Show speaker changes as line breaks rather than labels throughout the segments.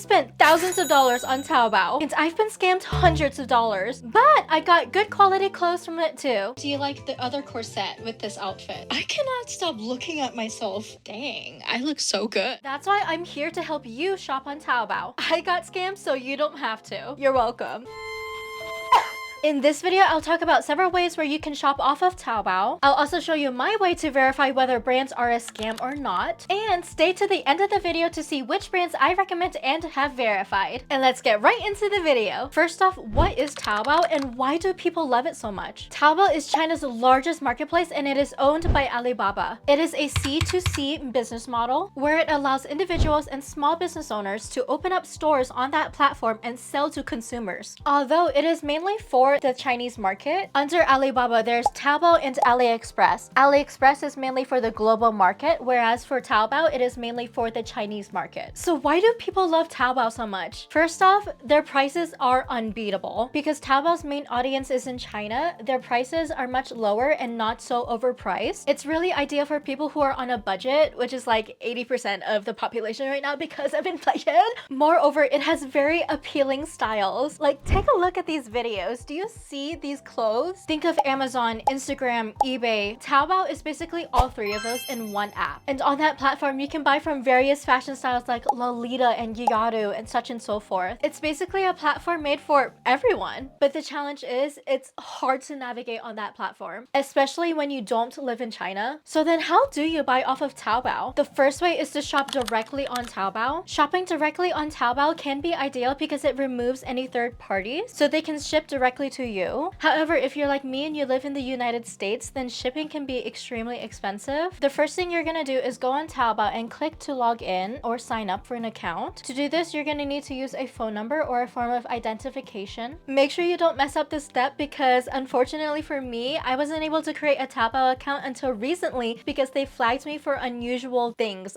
spent thousands of dollars on Taobao, and I've been scammed hundreds of dollars, but I got good quality clothes from it too.
Do you like the other corset with this outfit? I cannot stop looking at myself. Dang, I look so good.
That's why I'm here to help you shop on Taobao. I got scammed so you don't have to. You're welcome. In this video, I'll talk about several ways where you can shop off of Taobao. I'll also show you my way to verify whether brands are a scam or not. And stay to the end of the video to see which brands I recommend and have verified. And let's get right into the video. First off, what is Taobao and why do people love it so much? Taobao is China's largest marketplace and it is owned by Alibaba. It is a C2C business model where it allows individuals and small business owners to open up stores on that platform and sell to consumers. Although it is mainly for the Chinese market, under Alibaba there's Taobao and AliExpress. AliExpress is mainly for the global market, whereas for Taobao it is mainly for the Chinese market. So why do people love Taobao so much? First off, their prices are unbeatable. Because Taobao's main audience is in China, their prices are much lower and not so overpriced. It's really ideal for people who are on a budget, which is like 80% of the population right now because of inflation. Moreover, it has very appealing styles. Like, take a look at these videos. Do you see these clothes? Think of Amazon, Instagram, eBay. Taobao is basically all three of those in one app. And on that platform, you can buy from various fashion styles like Lolita and Yaru and such and so forth. It's basically a platform made for everyone. But the challenge is it's hard to navigate on that platform, especially when you don't live in China. So then how do you buy off of Taobao? The first way is to shop directly on Taobao. Shopping directly on Taobao can be ideal because it removes any third parties, so they can ship directly to you. However, if you're like me and you live in the United States, then shipping can be extremely expensive. The first thing you're gonna do is go on Taobao and click to log in or sign up for an account. To do this, you're gonna need to use a phone number or a form of identification. Make sure you don't mess up this step because unfortunately for me, I wasn't able to create a Taobao account until recently because they flagged me for unusual things.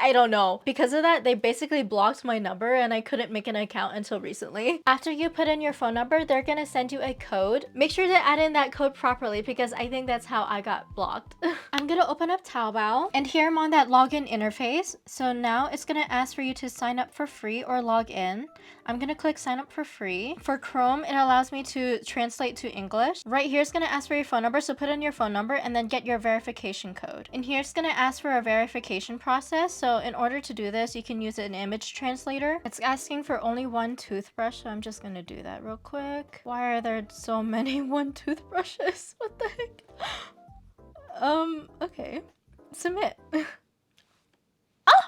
I don't know. Because of that, they basically blocked my number and I couldn't make an account until recently. After you put in your phone number, they're gonna send you a code. Make sure to add in that code properly because I think that's how I got blocked. I'm gonna open up Taobao and here I'm on that login interface. So now it's gonna ask for you to sign up for free or log in. I'm gonna click sign up for free. For Chrome, it allows me to translate to English. Right here it's gonna ask for your phone number, so put in your phone number and then get your verification code. And here it's gonna ask for a verification process. So in order to do this, you can use an image translator. It's asking for only one toothbrush, so I'm just gonna do that real quick. Why are there so many one toothbrushes? What the heck? Okay. Submit.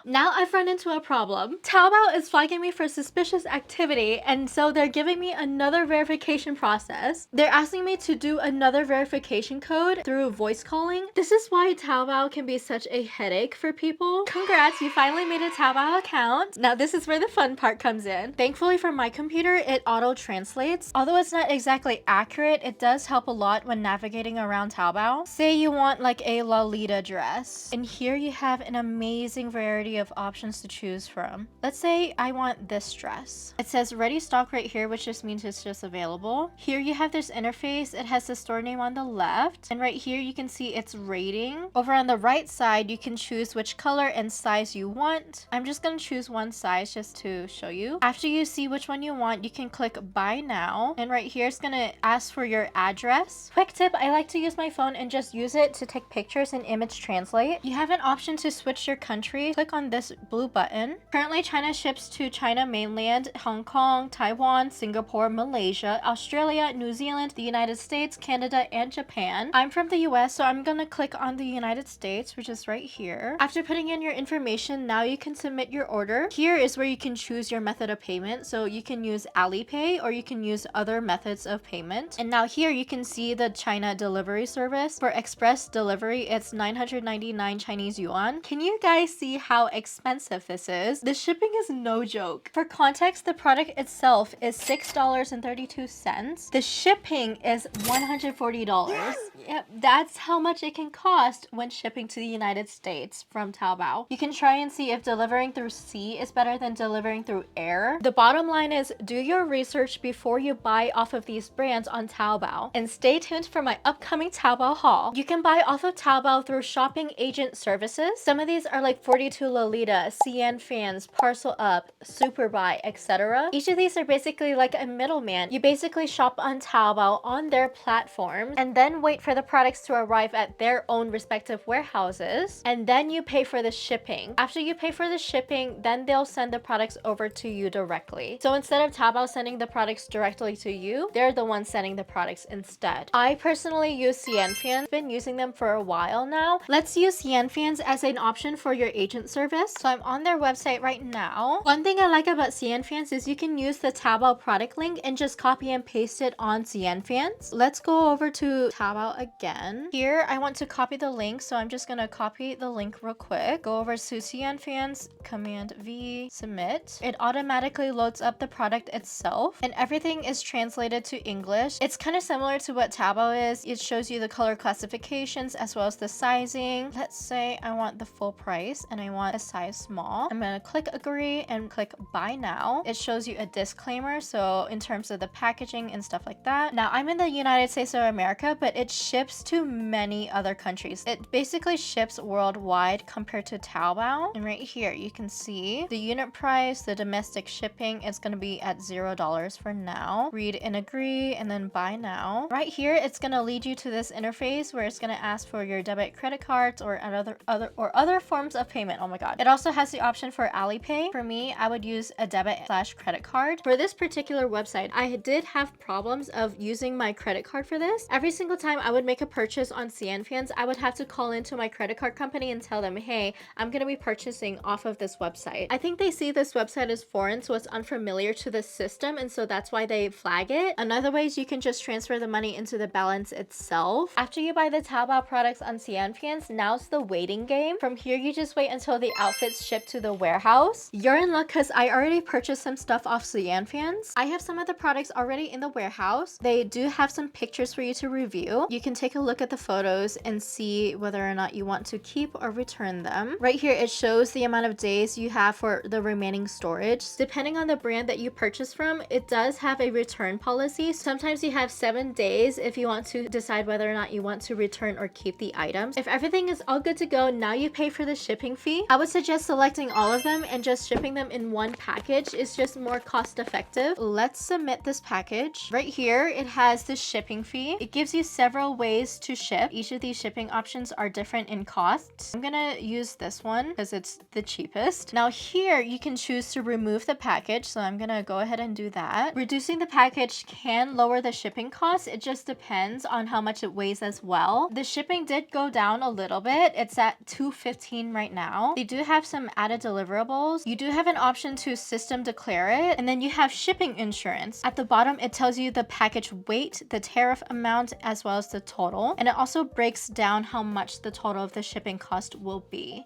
Now I've run into a problem. Taobao is flagging me for suspicious activity, and so they're giving me another verification process. They're asking me to do another verification code through voice calling. This is why Taobao can be such a headache for people. Congrats, you finally made a Taobao account. Now this is where the fun part comes in. Thankfully for my computer, it auto-translates. Although it's not exactly accurate, it does help a lot when navigating around Taobao. Say you want like a Lolita dress, and here you have an amazing variety of options to choose from. Let's say I want this dress. It says ready stock right here, which just means it's just available. Here you have this interface. It has the store name on the left, and right here you can see its rating. Over on the right side, you can choose which color and size you want. I'm just gonna choose one size just to show you. After you see which one you want, you can click buy now, and right here it's gonna ask for your address. Quick tip, I like to use my phone and just use it to take pictures and image translate. You have an option to switch your country. Click on this blue button. Currently, China ships to China mainland, Hong Kong, Taiwan, Singapore, Malaysia, Australia, New Zealand, the United States, Canada, and Japan. I'm from the US, so I'm gonna click on the United States, which is right here. After putting in your information, now you can submit your order. Here is where you can choose your method of payment. So you can use Alipay or you can use other methods of payment. And now here you can see the China delivery service. For express delivery, it's 999 Chinese yuan. Can you guys see how expensive this is? The shipping is no joke. For context, the product itself is $6.32. The shipping is $140. Yep, that's how much it can cost when shipping to the United States from Taobao. You can try and see if delivering through sea is better than delivering through air. The bottom line is do your research before you buy off of these brands on Taobao. And stay tuned for my upcoming Taobao haul. You can buy off of Taobao through shopping agent services. Some of these are like 42 Lolita, CN Fans, Parcel Up, Superbuy, etc. Each of these are basically like a middleman. You basically shop on Taobao on their platforms and then wait for the products to arrive at their own respective warehouses, and then you pay for the shipping. After you pay for the shipping, then they'll send the products over to you directly. So instead of Taobao sending the products directly to you, they're the ones sending the products instead. I personally use Cianfans. Been using them for a while now. Let's use Cianfans as an option for your agent service. So I'm on their website right now. One thing I like about Cianfans is you can use the Taobao product link and just copy and paste it on Cianfans. Let's go over to Taobao again. Here I want to copy the link, so I'm just gonna copy the link real quick. Go over to Cianfans, Command V, submit. It automatically loads up the product itself and everything is translated to English. It's kind of similar to what Taobao is. It shows you the color classifications as well as the sizing. Let's say I want the full price and I want a size small. I'm gonna click agree and click buy now. It shows you a disclaimer, so in terms of the packaging and stuff like that. Now I'm in the United States of America, but it ships to many other countries. It basically ships worldwide compared to Taobao. And right here you can see the unit price, the domestic shipping is going to be at $0 for now. Read and agree and then buy now. Right here it's going to lead you to this interface where it's going to ask for your debit credit cards or other forms of payment. Oh my god. It also has the option for Alipay. For me, I would use a debit/credit card. For this particular website, I did have problems of using my credit card for this. Every single time I would make a purchase on Cianfans, I would have to call into my credit card company and tell them, hey, I'm going to be purchasing off of this website. I think they see this website as foreign, so it's unfamiliar to the system, and so that's why they flag it. Another way is you can just transfer the money into the balance itself. After you buy the Taobao products on Cianfans, now's the waiting game. From here, you just wait until the outfits ship to the warehouse. You're in luck because I already purchased some stuff off Cianfans. I have some of the products already in the warehouse. They do have some pictures for you to review. You can take a look at the photos and see whether or not you want to keep or return them. Right here, it shows the amount of days you have for the remaining storage. Depending on the brand that you purchase from, it does have a return policy. Sometimes you have 7 days if you want to decide whether or not you want to return or keep the items. If everything is all good to go, now you pay for the shipping fee. I would suggest selecting all of them and just shipping them in one package. It's just more cost effective. Let's submit this package. Right here, it has the shipping fee. It gives you several ways to ship. Each of these shipping options are different in costs. I'm gonna use this one because it's the cheapest. Now here, you can choose to remove the package, so I'm gonna go ahead and do that. Reducing the package can lower the shipping costs. It just depends on how much it weighs as well. The shipping did go down a little bit. It's at $2.15 right now. They do have some added deliverables. You do have an option to system declare it, and then you have shipping insurance. At the bottom, it tells you the package weight, the tariff amount, as well as the total, and it also breaks down how much the total of the shipping cost will be.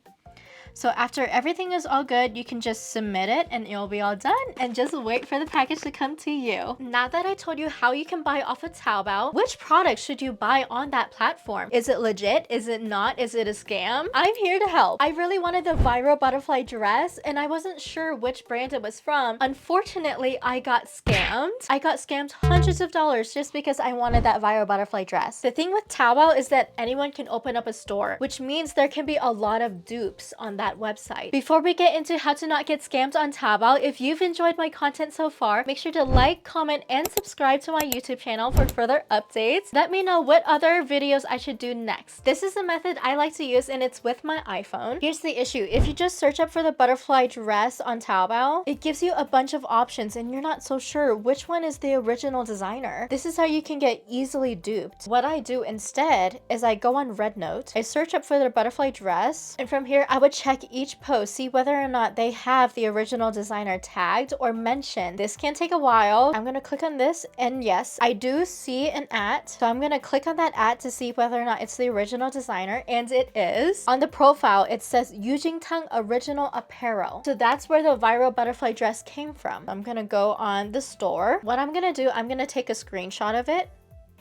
So after everything is all good, you can just submit it and it'll be all done, and just wait for the package to come to you. Now that I told you how you can buy off of Taobao, which product should you buy on that platform? Is it legit? Is it not? Is it a scam? I'm here to help. I really wanted the viral butterfly dress and I wasn't sure which brand it was from. Unfortunately, I got scammed. I got scammed hundreds of dollars just because I wanted that viral butterfly dress. The thing with Taobao is that anyone can open up a store, which means there can be a lot of dupes on that website. Before we get into how to not get scammed on Taobao, if you've enjoyed my content so far, make sure to like, comment, and subscribe to my YouTube channel for further updates. Let me know what other videos I should do next. This is the method I like to use and it's with my iPhone. Here's the issue. If you just search up for the butterfly dress on Taobao, it gives you a bunch of options and you're not so sure which one is the original designer. This is how you can get easily duped. What I do instead is I go on Rednote, I search up for the butterfly dress, and from here I would check each post, see whether or not they have the original designer tagged or mentioned. This can take a while. I'm gonna click on this, and yes, I do see an at, so I'm gonna click on that at to see whether or not it's the original designer, and it is. On the profile, it says Yujingtang Original Apparel, so that's where the viral butterfly dress came from. I'm gonna go on the store. What I'm gonna do, I'm gonna take a screenshot of it.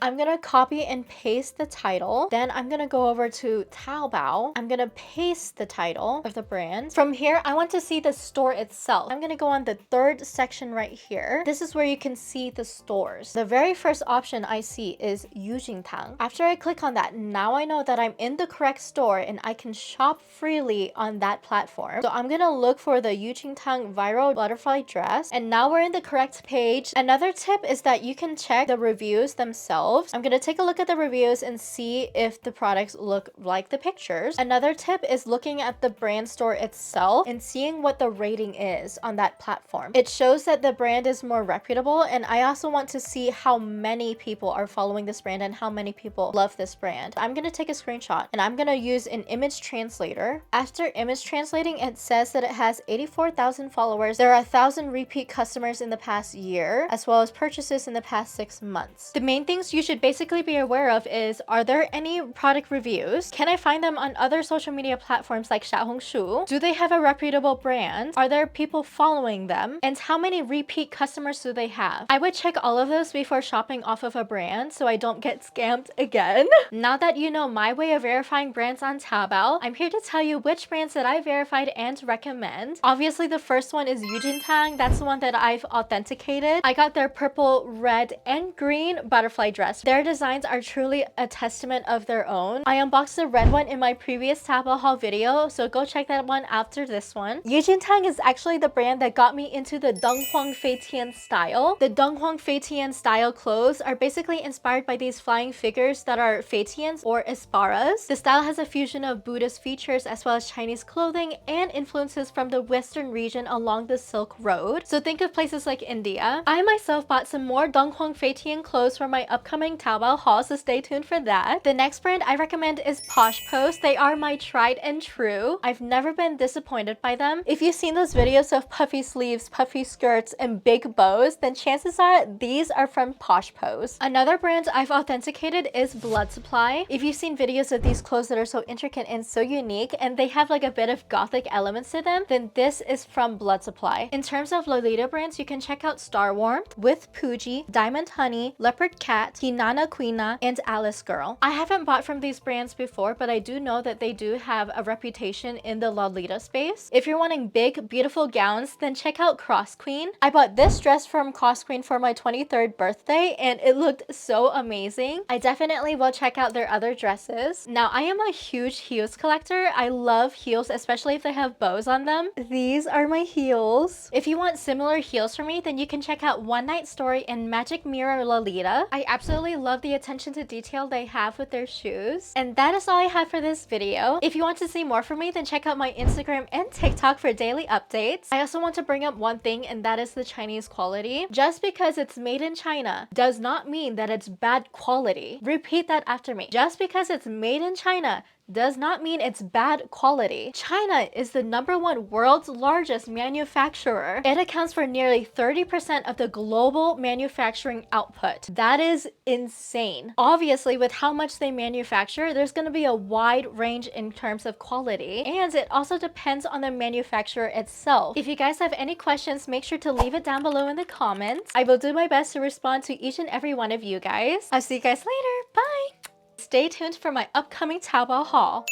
I'm gonna copy and paste the title. Then I'm gonna go over to Taobao. I'm gonna paste the title of the brand. From here, I want to see the store itself. I'm gonna go on the third section right here. This is where you can see the stores. The very first option I see is Yujingtang. After I click on that, now I know that I'm in the correct store and I can shop freely on that platform. So I'm gonna look for the Yujingtang viral butterfly dress. And now we're in the correct page. Another tip is that you can check the reviews themselves. I'm gonna take a look at the reviews and see if the products look like the pictures. Another tip is looking at the brand store itself and seeing what the rating is on that platform. It shows that the brand is more reputable, and I also want to see how many people are following this brand and how many people love this brand. I'm gonna take a screenshot and I'm gonna use an image translator. After image translating, it says that it has 84,000 followers. There are 1,000 repeat customers in the past year, as well as purchases in the past 6 months. The main things you should basically be aware of is, are there any product reviews? Can I find them on other social media platforms like Xiaohongshu? Do they have a reputable brand? Are there people following them? And how many repeat customers do they have? I would check all of those before shopping off of a brand so I don't get scammed again. Now that you know my way of verifying brands on Taobao, I'm here to tell you which brands that I verified and recommend. Obviously, the first one is Yujintang. That's the one that I've authenticated. I got their purple, red, and green butterfly dress. Their designs are truly a testament of their own. I unboxed the red one in my previous Taobao haul video, so go check that one after this one. Yujintang is actually the brand that got me into the Denghuang Feitian style. The Denghuang Feitian style clothes are basically inspired by these flying figures that are Feitians or Esparas. The style has a fusion of Buddhist features as well as Chinese clothing and influences from the western region along the Silk Road. So think of places like India. I myself bought some more Denghuang Feitian clothes for my upcoming Taobao haul, so stay tuned for that. The next brand I recommend is Posh Post. They are my tried and true. I've never been disappointed by them. If you've seen those videos of puffy sleeves, puffy skirts, and big bows, then chances are these are from Posh Post. Another brand I've authenticated is Blood Supply. If you've seen videos of these clothes that are so intricate and so unique, and they have like a bit of gothic elements to them, then this is from Blood Supply. In terms of Lolita brands, you can check out Star Warmth, With Pooji, Diamond Honey, Leopard Cat, Hinana Queena, and Alice Girl. I haven't bought from these brands before, but I do know that they do have a reputation in the Lolita space. If you're wanting big, beautiful gowns, then check out Cross Queen. I bought this dress from Cross Queen for my 23rd birthday, and it looked so amazing. I definitely will check out their other dresses. Now, I am a huge heels collector. I love heels, especially if they have bows on them. These are my heels. If you want similar heels from me, then you can check out One Night Story and Magic Mirror Lolita. I absolutely love the attention to detail they have with their shoes. And that is all I have for this video. If you want to see more from me, then check out my Instagram and TikTok for daily updates. I also want to bring up one thing, and that is the Chinese quality. Just because it's made in China does not mean that it's bad quality. Repeat that after me. Just because it's made in China does not mean it's bad quality. China is the #1 world's largest manufacturer. It accounts for nearly 30% of the global manufacturing output. That is insane. Obviously, with how much they manufacture, there's going to be a wide range in terms of quality, and it also depends on the manufacturer itself. If you guys have any questions, make sure to leave it down below in the comments. I will do my best to respond to each and every one of you guys. I'll see you guys later. Bye! Stay tuned for my upcoming Taobao haul.